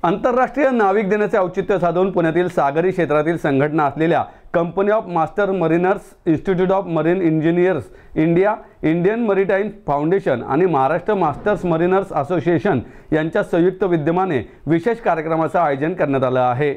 आंतरराष्ट्रीय नाविक दिनाचे औचित्य साधून पुण्यातील सागरी क्षेत्रातील संघटना असलेल्या company of master mariners, institute of marine engineers India, Indian maritime foundation आणि महाराष्ट्र मास्टर्स मरीनर्स असोसिएशन यांच्या संयुक्त विद्यमाने विशेष कार्यक्रमाचे आयोजन करण्यात आले आहे।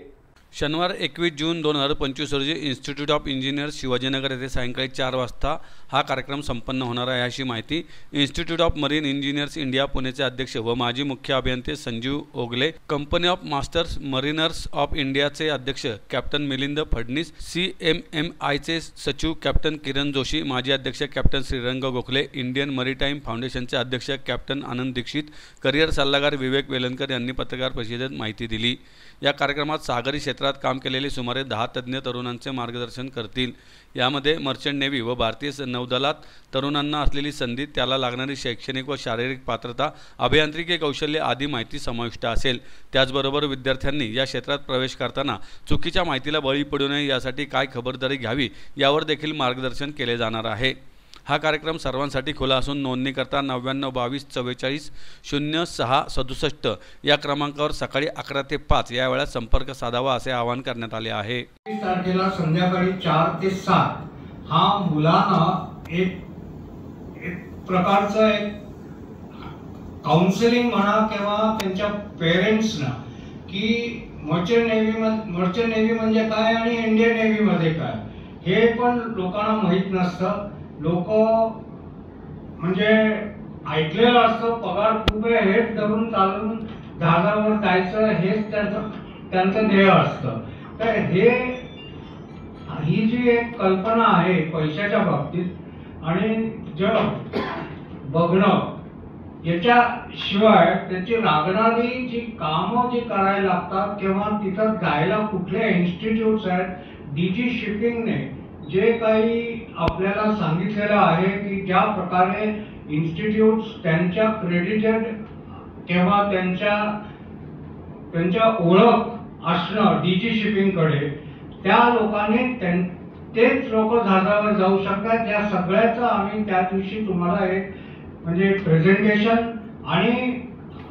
शनिवार 21 जून 2025 रोजी इन्स्टिट्यूट ऑफ इंजिनियर्स शिवाजीनगर येथे सायंकाळी 4 वाजता हा कार्यक्रम संपन्न होणार आहे, अशी माहिती institute of marine engineers India पुणेचे अध्यक्ष व माजी मुख्य अभियंते Sanjeev Ogale, company of masters mariners of इंडियाचे अध्यक्ष कॅप्टन मिलिंद फडणीस, CMMIचे सचिव कॅप्टन किरण जोशी, माजी अध्यक्ष कॅप्टन श्रीरंग गोखले, इंडियन मरीटाईम फाउंडेशनचे अध्यक्ष कॅप्टन आनंद दीक्षित, करिअर सल्लागार विवेक वेलणकर यांनी पत्रकार परिषदेत माहिती दिली। या कार्यक्रमात सागरी क्षेत्रात काम केलेले सुमारे 10 तज्ञ तरुणांचे मार्गदर्शन करतील। यामध्ये मर्चंट नेव्ही व भारतीय नौदलात तरुणांना असलेली संधी, त्याला लागणारी शैक्षणिक व शारीरिक पात्रता, अभियांत्रिकी कौशल्य आदी माहिती समाविष्ट असेल। त्याचबरोबर विद्यार्थ्यांनी या क्षेत्रात प्रवेश करताना चुकीच्या माहितीला बळी पडू नये यासाठी काय खबरदारी घ्यावी यावर देखील मार्गदर्शन केले जाणार आहे। हा कार्यक्रम सर्वांसाठी खुला असून नोंदणी करता 99 22 44 06 67 या क्रमांकावर सकाळी 11 ते 5 या वेळात संपर्क साधावा असे आवाहन करण्यात आले आहे। तारखेला संध्याकाळी 4 ते 7 हा मुलांना एक प्रकारचं एक काउन्सिलिंग म्हणा किंवा त्यांच्या पेरेंट्सना की मर्चंट नेव्ही म्हणजे काय आणि इंडियन नेव्ही मध्ये काय हे पण लोकांना माहित नसतं। लोक म्हणजे ऐकलेलं असतं, पगार खूप आहे हेच धरून चालून जहाजावर जायचं हेच त्यांचं ध्येय असतं। तर ही जी एक कल्पना आहे पैशाच्या बाबतीत आणि जग बघणं याच्याशिवाय त्याची लागणारी जी कामं जी करायला लागतात किंवा तिथं जायला कुठले इन्स्टिट्यूट्स आहेत, DG शिपिंगने जे काही आपल्याला सांगितलेलं आहे की ज्या प्रकारे इन्स्टिट्यूट्स त्यांच्या क्रेडिटेड किंवा त्यांच्या ओळख असणं DG शिपिंगकडे, त्या लोकांनी तेच लोक जहाजावर जाऊ शकतात। या सगळ्याचं आम्ही त्या दिवशी तुम्हाला एक म्हणजे प्रेझेंटेशन आणि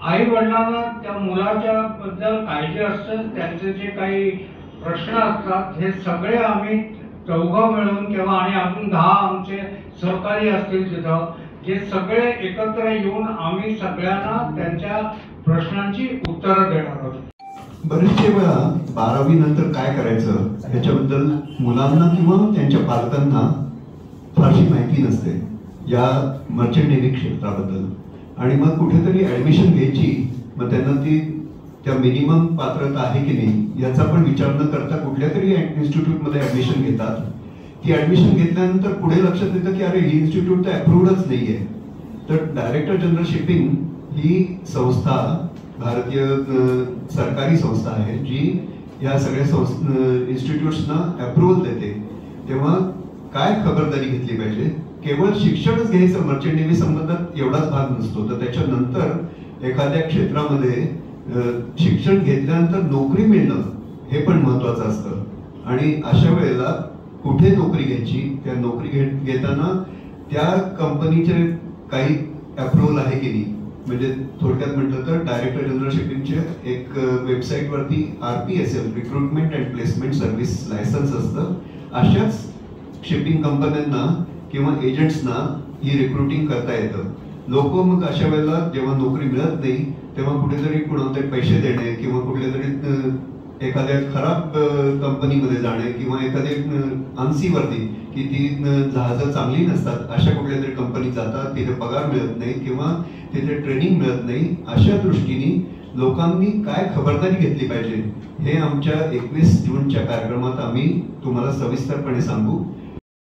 आई वडिलांना त्या मुलाच्या बद्दल काळजी असते, त्यांचे जे काही प्रश्न असतात हे सगळे आम्ही चौघं मिळून किंवा आणि अजून 10 आमचे सहकारी असतील तिथं, जे सगळे एकत्र येऊन आम्ही सगळ्यांना त्यांच्या प्रश्नांची उत्तरं देणार आहोत। बरेचशे वेळा 12वी नंतर काय करायचं ह्याच्याबद्दल मुलांना किंवा त्यांच्या पालकांना फारशी माहिती नसते या मर्चंट नेव्ही क्षेत्राबद्दल, आणि मग कुठेतरी ऍडमिशन घ्यायची, मग त्यांना ती त्या मिनिमम पात्रता आहे की नाही याचा पण विचार न करता कुठल्या तरी इन्स्टिट्यूटमध्ये ऍडमिशन घेतात। ती ऍडमिशन घेतल्यानंतर पुढे लक्षात येतं की अरे ही इन्स्टिट्यूट तर अप्रूव्डच नाहीये। तर डायरेक्टर जनरल शिपिंग ही संस्था भारतीय सरकारी संस्था आहे जी या सगळ्या इन्स्टिट्यूट्सना अप्रूव्हल देते। तेव्हा काय खबरदारी घेतली पाहिजे? केवळ शिक्षणच घ्यायचं मर्चंट नेव्ही संबंधात एवढाच भाग नसतो, तर त्याच्यानंतर एखाद्या क्षेत्रामध्ये शिक्षण घेतल्यानंतर नोकरी मिळणं हे पण महत्वाचं असतं। आणि अशा वेळेला कुठे नोकरी घ्यायची, त्या नोकरी घेताना त्या कंपनीचे काही अप्रूव्हल आहे की नाही, म्हणजे थोडक्यात म्हटलं तर डायरेक्टर जनरल शिपिंगचे एक वेबसाईटवरती RPSL recruitment and placement service licence असतं। अशाच शिपिंग कंपन्यांना किंवा एजंट्सना ही रिक्रुटिंग करता येतं। लोक मग अशा वेळेला जेव्हा नोकरी मिळत नाही तेव्हा कुठेतरी कुणाला तरी पैसे देणे किंवा कुठल्या तरी एखाद्या खराब कंपनीमध्ये जाणे किंवा एखाद्या अनसीवरती की ती जहाजं चांगली नसतात अशा कुठल्या तरी कंपनीत जातात, तिथे पगार मिळत नाही किंवा तिथे ट्रेनिंग मिळत नाही। अशा दृष्टीने लोकांनी काय खबरदारी घेतली पाहिजे हे आमच्या 21 जूनच्या कार्यक्रमात आम्ही तुम्हाला सविस्तरपणे सांगू।